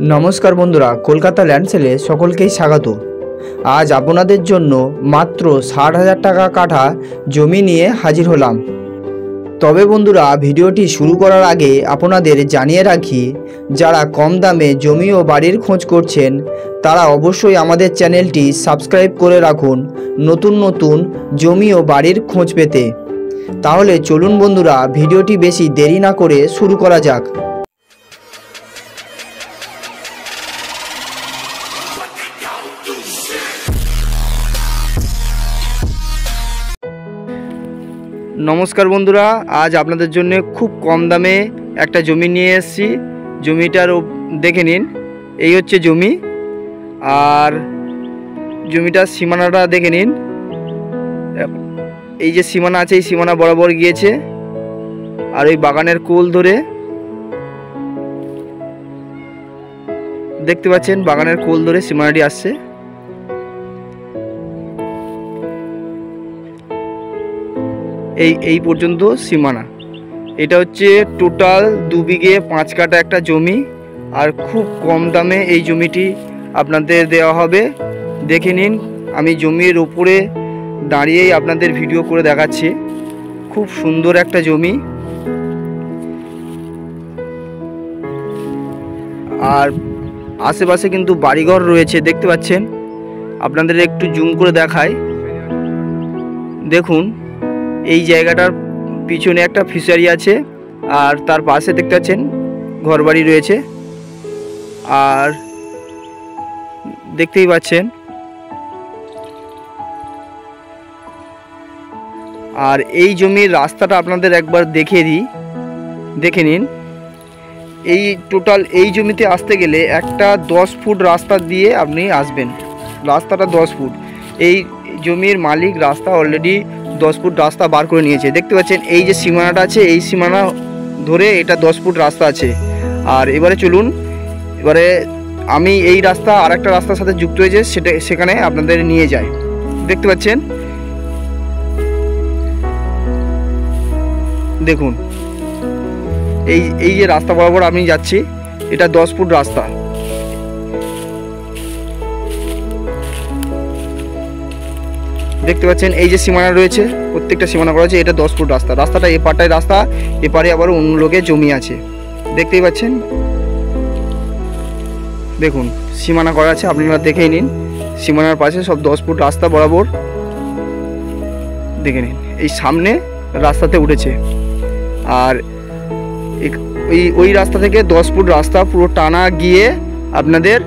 नमस्कार बंधुरा कलकाता लैंड सेले सकलकेई स्वागत। आज आपनादेर जन्य मात्र 60,000 टाका काठा जमी निये हाजिर हलाम। तबे बंधुरा भिडियोटी शुरू करार आगे आपनादेर जानिये राखी जारा कम दामे जमी ओ बाड़ीर खोज करछेन तारा अवश्यई आमादेर चैनलटी सबस्क्राइब करे राखुन नतून नतून जमी ओ बाड़ीर खोज पेते। ताहले चलुन बंधुरा भिडियोटी बेशी देरी ना करे शुरू करा जाक। नमस्कार बंधुरा आज आपनादेर जन्य खूब कम दामे एक जमी निये एसेछि। जमीटार देखे निन एई होच्छे जमी और जमीटार सीमानाटा देखे निन। এই যে সীমানা আছে এই সীমানা বরাবর গিয়েছে আর ওই বাগানের কোল ধরে দেখতে পাচ্ছেন বাগানের কোল ধরে সীমানাটি আসছে। এই পর্যন্ত সীমানা। এটা হচ্ছে টোটাল 2 বিঘে 5 কাঠা একটা জমি আর খুব কম দামে এই জমিটি আপনাদের দেওয়া হবে। দেখে নিন আমি জমির উপরে দাঁড়িয়েই আপনাদের ভিডিও করে দেখাচ্ছি। খুব সুন্দর একটা জমি আর আশেপাশে কিন্তু বাড়িঘর রয়েছে দেখতে পাচ্ছেন। আপনাদের একটু জুম করে দেখাই। দেখুন এই জায়গাটার পিছনে একটা ফিশারি আছে আর তার পাশে দেখতে পাচ্ছেন ঘরবাড়ি রয়েছে আর দেখতেই পাচ্ছেন। আর এই জমির রাস্তাটা আপনাদের একবার দেখিয়ে দিই, দেখে নিন। এই টোটাল এই জমিতে আসতে গেলে একটা 10 ফুট রাস্তা দিয়ে আপনি আসবেন। রাস্তাটা 10 ফুট। এই জমির মালিক রাস্তা অলরেডি 10 ফুট রাস্তা বার করে নিয়েছে। দেখতে পাচ্ছেন এই যে সীমানাটা আছে এই সীমানা ধরে এটা 10 ফুট রাস্তা আছে। আর এবারে চলুন, এবারে আমি এই রাস্তা আর একটা রাস্তার সাথে যুক্ত হয়েছে সেখানে আপনাদের নিয়ে যাই। দেখতে পাচ্ছেন দেখুন এই যে রাস্তা বরাবর আমি যাচ্ছি এটা 10 ফুট রাস্তা। দেখতে পাচ্ছেন এই যে সীমানা রয়েছে প্রত্যেকটা সীমানা করা আছে। এটা 10 ফুট রাস্তা। রাস্তাটা এপারটায় রাস্তা এপারে আবার অন্য লোকের জমি আছে দেখতেই পাচ্ছেন। দেখুন সীমানা করা আছে আপনারা দেখেই নিন। সীমানার পাশে সব 10 ফুট রাস্তা বরাবর দেখে নিন। এই সামনে রাস্তাতে উঠেছে আর ওই রাস্তা থেকে 10 ফুট রাস্তা পুরো টানা গিয়ে আপনাদের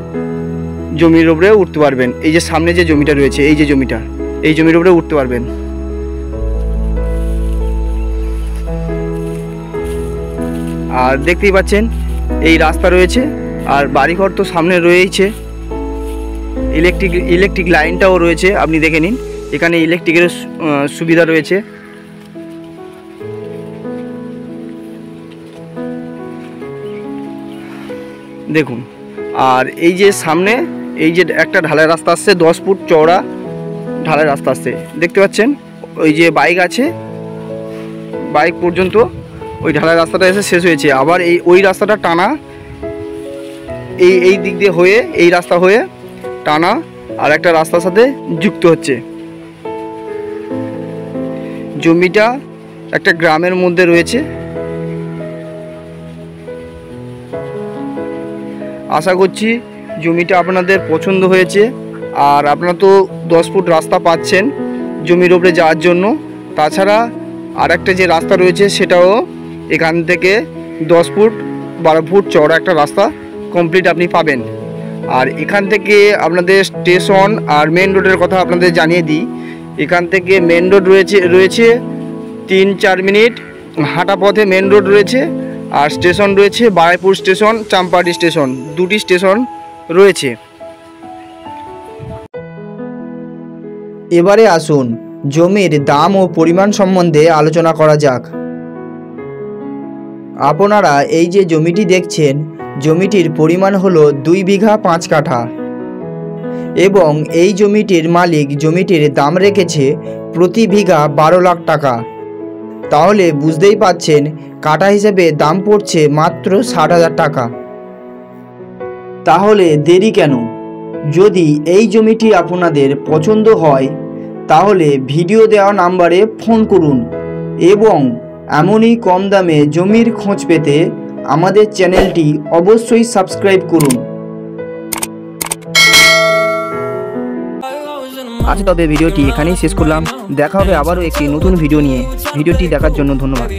জমির উপরে উঠতে পারবেন। এই যে সামনে যে জমিটা রয়েছে এই যে জমিটা এই জমির উপরে উঠতে পারবেন। আর দেখতেই পাচ্ছেন এই রাস্তা রয়েছে আর বাড়িঘর তো সামনে রয়েছে। ইলেকট্রিক লাইনটাও রয়েছে আপনি দেখে নিন। এখানে ইলেকট্রিকের সুবিধা রয়েছে। দেখুন আর এই যে সামনে এই যে একটা ঢালাই রাস্তা আসছে 10 ফুট চওড়া ঢালাই রাস্তা আসছে দেখতে পাচ্ছেন। ওই যে বাইক আছে বাইক পর্যন্ত ওই ঢালাই রাস্তাটা এসে শেষ হয়েছে। আবার ওই রাস্তাটা টানা এই দিক দিয়ে হয়ে এই রাস্তা হয়ে টানা আর একটা রাস্তার সাথে যুক্ত হচ্ছে। জমিটা একটা গ্রামের মধ্যে রয়েছে। আশা করছি জমিটা আপনাদের পছন্দ হয়েছে আর আপনারা তো 10 ফুট রাস্তা পাচ্ছেন জমির উপরে যাওয়ার জন্য। তাছাড়া আর একটা যে রাস্তা রয়েছে সেটাও এখান থেকে 10 ফুট 12 ফুট চওড়া একটা রাস্তা কমপ্লিট আপনি পাবেন। আর এখান থেকে আপনাদের স্টেশন আর মেন রোডের কথা আপনাদের জানিয়ে দিই। এখান থেকে মেন রোড রয়েছে 3-4 মিনিট হাঁটা পথে মেন রোড রয়েছে। আর স্টেশন রয়েছে বারাইপুর স্টেশন চাম্পাহাটি স্টেশন, দুটি স্টেশন রয়েছে। এবারে আসুন জমির দাম ও পরিমাণ সম্বন্ধে আলোচনা করা যাক। আপনারা এই যে জমিটি দেখছেন জমিটির পরিমাণ হলো 2 বিঘা 5 কাঠা এবং এই জমিটির মালিক জমিটির দাম রেখেছে প্রতি বিঘা 12 লাখ টাকা। তাহলে বুঝতেই পাচ্ছেন কাঠা হিসেবে দাম পড়ছে মাত্র 60,000 টাকা। তাহলে দেরি কেন? যদি এই জমিটি আপনাদের পছন্দ হয় তাহলে ভিডিও দেওয়া নাম্বারে ফোন করুন এবং এমনই কম দামে জমির খোঁজ পেতে আমাদের চ্যানেলটি অবশ্যই সাবস্ক্রাইব করুন। আজ তবে ভিডিওটি এখানেই শেষ করলাম। দেখা হবে আবারও একটি নতুন ভিডিও নিয়ে। ভিডিওটি দেখার জন্য ধন্যবাদ।